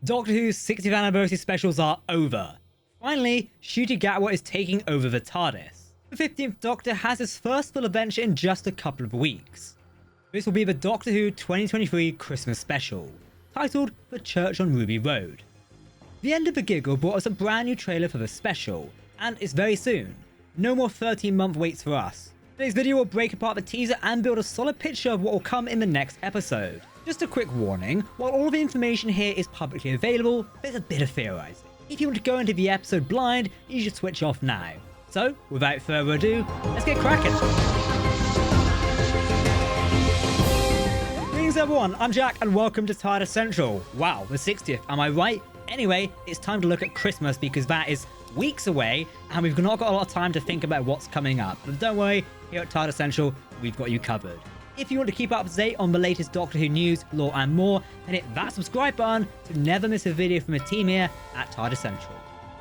Doctor Who's 60th anniversary specials are over. Finally, Ncuti Gatwa is taking over the Tardis. The 15th Doctor has his first full adventure in just a couple of weeks. This will be the Doctor Who 2023 Christmas special, titled The Church on Ruby Road. The end of the Giggle brought us a brand new trailer for the special, and it's very soon. No more 13-month waits for us. Today's video will break apart the teaser and build a solid picture of what will come in the next episode. Just a quick warning, while all of the information here is publicly available, there's a bit of theorizing. If you want to go into the episode blind, you should switch off now. So, without further ado, let's get cracking! Greetings everyone, I'm Jack and welcome to Tardis Central. Wow, the 60th, am I right? Anyway, it's time to look at Christmas because that is weeks away and we've not got a lot of time to think about what's coming up. But don't worry, here at Tardis Central, we've got you covered. If you want to keep up to date on the latest Doctor Who news, lore and more, then hit that subscribe button to never miss a video from the team here at Tardis Central.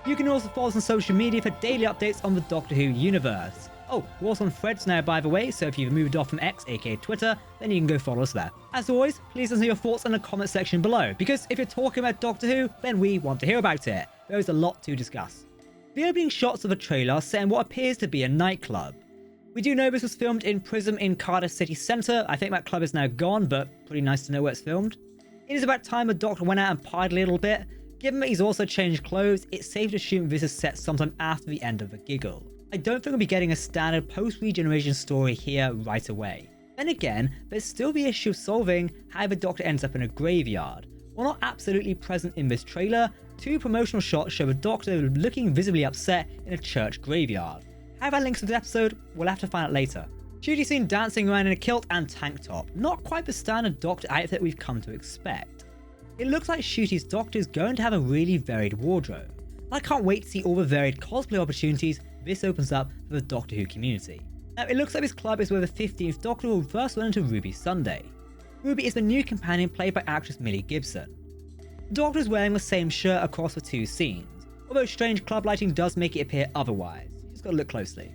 You can also follow us on social media for daily updates on the Doctor Who universe. Oh, we're also on Threads now by the way, so if you've moved off from X, aka Twitter, then you can go follow us there. As always, please listen to your thoughts in the comment section below, because if you're talking about Doctor Who, then we want to hear about it. There is a lot to discuss. The opening shots of the trailer are set in what appears to be a nightclub. We do know this was filmed in Prism in Cardiff City Centre. I think that club is now gone, but pretty nice to know where it's filmed. It is about time the Doctor went out and partied a little bit. Given that he's also changed clothes, it's safe to assume this is set sometime after the end of the Giggle. I don't think we'll be getting a standard post-regeneration story here right away. Then again, there's still the issue of solving how the Doctor ends up in a graveyard. While not absolutely present in this trailer, two promotional shots show the Doctor looking visibly upset in a church graveyard. How that links to the episode, we'll have to find out later. Ncuti's seen dancing around in a kilt and tank top, not quite the standard Doctor outfit we've come to expect. It looks like Ncuti's Doctor is going to have a really varied wardrobe. I can't wait to see all the varied cosplay opportunities this opens up for the Doctor Who community. Now it looks like this club is where the 15th Doctor will first run into Ruby Sunday. Ruby is the new companion played by actress Millie Gibson. The Doctor is wearing the same shirt across the two scenes, although strange club lighting does make it appear otherwise. Just gotta look closely.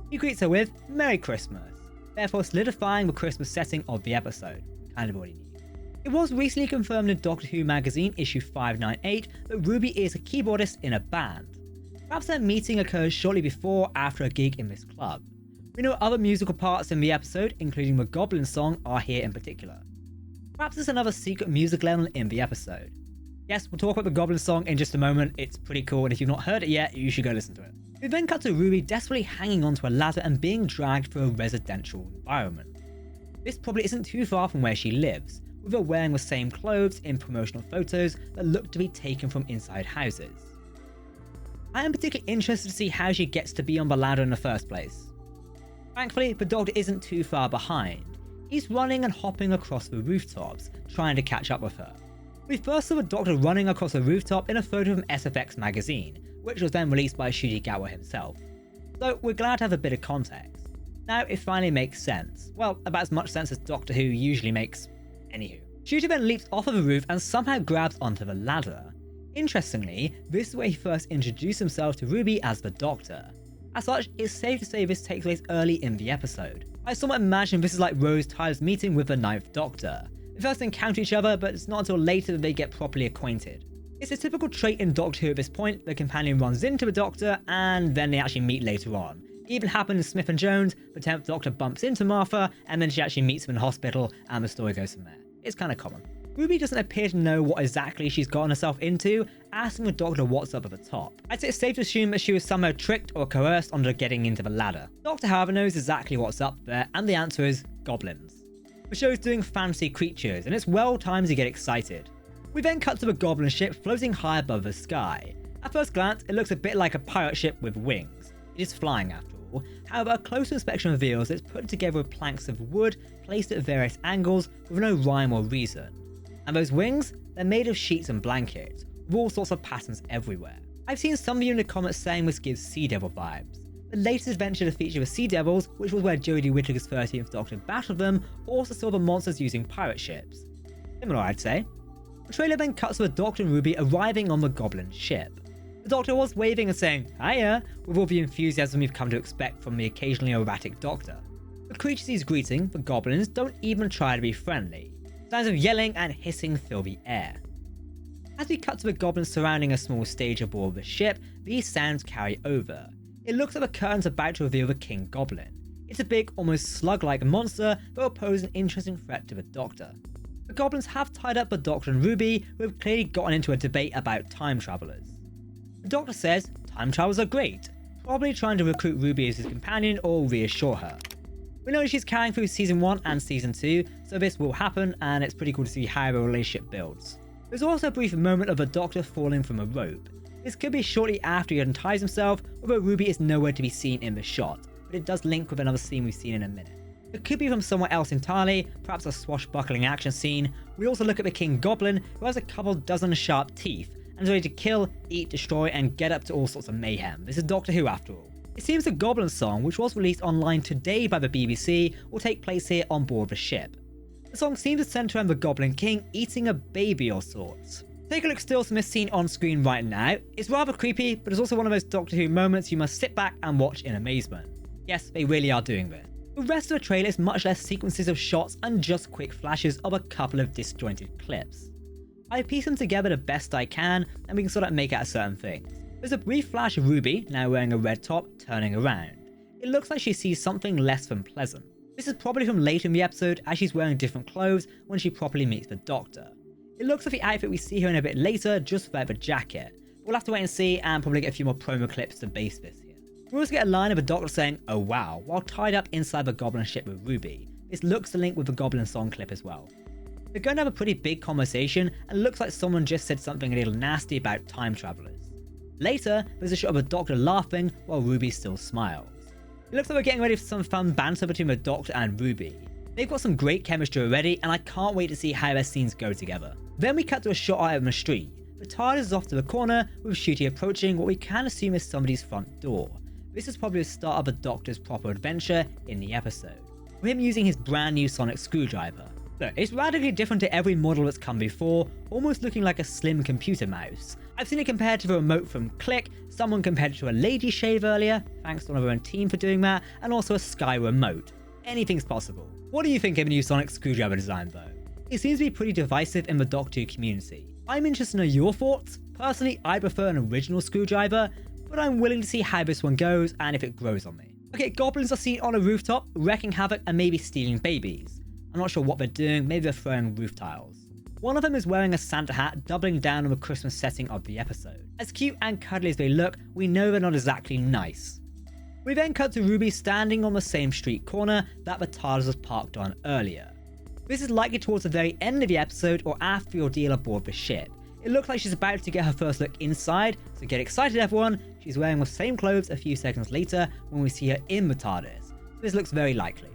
He greets her with Merry Christmas, therefore solidifying the Christmas setting of the episode. Kind of already knew. It was recently confirmed in Doctor Who magazine issue 598 that Ruby is a keyboardist in a band. Perhaps their meeting occurs shortly before or after a gig in this club. We know other musical parts in the episode, including the Goblin song, are here in particular. Perhaps there's another secret musical element in the episode. Yes, we'll talk about the Goblin song in just a moment, it's pretty cool and if you've not heard it yet, you should go listen to it. We then cut to Ruby desperately hanging onto a ladder and being dragged through a residential environment. This probably isn't too far from where she lives, with her wearing the same clothes in promotional photos that look to be taken from inside houses. I am particularly interested to see how she gets to be on the ladder in the first place. Thankfully, the Doctor isn't too far behind. He's running and hopping across the rooftops, trying to catch up with her. We first saw the Doctor running across the rooftop in a photo from SFX magazine, which was then released by Ncuti Gatwa himself. So we're glad to have a bit of context. Now it finally makes sense. Well, about as much sense as Doctor Who usually makes. Anywho. Ncuti then leaps off of the roof and somehow grabs onto the ladder. Interestingly, this is where he first introduced himself to Ruby as the Doctor. As such, it's safe to say this takes place early in the episode. I somewhat imagine this is like Rose Tyler's meeting with the 9th Doctor. They first encounter each other, but it's not until later that they get properly acquainted. It's a typical trait in Doctor Who at this point, the companion runs into the Doctor and then they actually meet later on. It even happened in Smith and Jones, the 10th Doctor bumps into Martha and then she actually meets him in the hospital and the story goes from there. It's kind of common. Ruby doesn't appear to know what exactly she's gotten herself into, asking the Doctor what's up at the top. I'd say it's safe to assume that she was somehow tricked or coerced onto getting into the ladder. Doctor however knows exactly what's up there and the answer is goblins. The show's doing fancy creatures and it's well timed to get excited. We then cut to the Goblin ship floating high above the sky. At first glance, it looks a bit like a pirate ship with wings. It is flying after all. However, a closer inspection reveals it's put together with planks of wood placed at various angles with no rhyme or reason. And those wings? They're made of sheets and blankets, with all sorts of patterns everywhere. I've seen some of you in the comments saying this gives Sea Devil vibes. The latest adventure to feature the Sea Devils, which was where Jodie Whittaker's 13th Doctor battled them, also saw the monsters using pirate ships. Similar, I'd say. The trailer then cuts to the Doctor and Ruby arriving on the Goblin ship. The Doctor was waving and saying, "Hiya," with all the enthusiasm we've come to expect from the occasionally erratic Doctor. The creatures he's greeting, the Goblins, don't even try to be friendly. Sounds of yelling and hissing fill the air. As we cut to the goblins surrounding a small stage aboard the ship, these sounds carry over. It looks like the curtain's about to reveal the King Goblin. It's a big, almost slug-like monster that will pose an interesting threat to the Doctor. The goblins have tied up the Doctor and Ruby, who have clearly gotten into a debate about time travelers. The Doctor says time travelers are great, probably trying to recruit Ruby as his companion or reassure her. We know she's carrying through Season 1 and Season 2, so this will happen, and it's pretty cool to see how the relationship builds. There's also a brief moment of the Doctor falling from a rope. This could be shortly after he unties himself, although Ruby is nowhere to be seen in the shot, but it does link with another scene we've seen in a minute. It could be from somewhere else entirely, perhaps a swashbuckling action scene. We also look at the King Goblin, who has a couple dozen sharp teeth, and is ready to kill, eat, destroy, and get up to all sorts of mayhem. This is Doctor Who after all. It seems the Goblin song, which was released online today by the BBC, will take place here on board the ship. The song seems to centre around the Goblin King eating a baby of sorts. Take a look still from this scene on screen right now. It's rather creepy, but it's also one of those Doctor Who moments you must sit back and watch in amazement. Yes, they really are doing this. The rest of the trailer is much less sequences of shots and just quick flashes of a couple of disjointed clips. I piece them together the best I can, and we can sort of make out certain things. There's a brief flash of Ruby, now wearing a red top, turning around. It looks like she sees something less than pleasant. This is probably from later in the episode, as she's wearing different clothes when she properly meets the Doctor. It looks like the outfit we see her in a bit later, just without the jacket. We'll have to wait and see, and probably get a few more promo clips to base this here. We also get a line of the Doctor saying, "Oh wow," while tied up inside the Goblin ship with Ruby. This looks to link with the Goblin song clip as well. They're going to have a pretty big conversation, and it looks like someone just said something a little nasty about time travelers. Later, there's a shot of the Doctor laughing while Ruby still smiles. It looks like we're getting ready for some fun banter between the Doctor and Ruby. They've got some great chemistry already, and I can't wait to see how their scenes go together. Then we cut to a shot out of the street. The Tardis is off to the corner, with Ncuti approaching what we can assume is somebody's front door. This is probably the start of the Doctor's proper adventure in the episode, with him using his brand new sonic screwdriver. Look, it's radically different to every model that's come before, almost looking like a slim computer mouse. I've seen it compared to the remote from Click, someone compared it to a Lady Shave earlier, thanks to one of our own team for doing that, and also a Sky remote. Anything's possible. What do you think of the new sonic screwdriver design though? It seems to be pretty divisive in the Doctor Who community. I'm interested to know your thoughts. Personally, I prefer an original screwdriver, but I'm willing to see how this one goes and if it grows on me. Okay, goblins are seen on a rooftop, wreaking havoc and maybe stealing babies. I'm not sure what they're doing, maybe they're throwing roof tiles. One of them is wearing a Santa hat, doubling down on the Christmas setting of the episode. As cute and cuddly as they look, we know they're not exactly nice. We then cut to Ruby standing on the same street corner that the TARDIS was parked on earlier. This is likely towards the very end of the episode or after the ordeal aboard the ship. It looks like she's about to get her first look inside, so get excited everyone, she's wearing the same clothes a few seconds later when we see her in the TARDIS. So this looks very likely.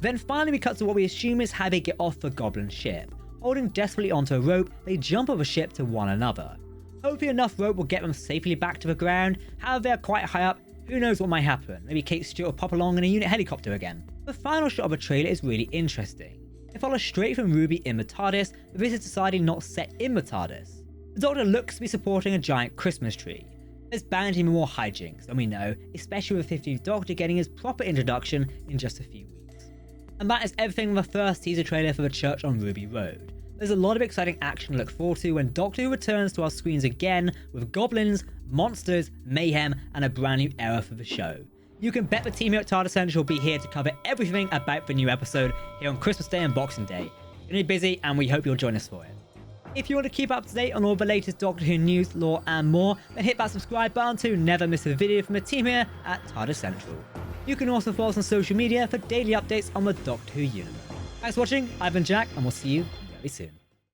Then finally we cut to what we assume is how they get off the Goblin ship. Holding desperately onto a rope, they jump over the ship to one another. Hopefully enough rope will get them safely back to the ground, however they're quite high up, who knows what might happen, maybe Kate Stewart will pop along in a unit helicopter again. The final shot of the trailer is really interesting. It follows straight from Ruby in the TARDIS, but this is deciding not set in the TARDIS. The Doctor looks to be supporting a giant Christmas tree. There's bound to be more hijinks than we know, especially with the 15th Doctor getting his proper introduction in just a few weeks. And that is everything from the first teaser trailer for the Church on Ruby Road. There's a lot of exciting action to look forward to when Doctor Who returns to our screens again with goblins, monsters, mayhem, and a brand new era for the show. You can bet the team here at TARDIS Central will be here to cover everything about the new episode here on Christmas Day and Boxing Day. It's going to be busy and we hope you'll join us for it. If you want to keep up to date on all the latest Doctor Who news, lore, and more, then hit that subscribe button to never miss a video from the team here at TARDIS Central. You can also follow us on social media for daily updates on the Doctor Who universe. Thanks for watching, I've been Jack, and we'll see you very soon.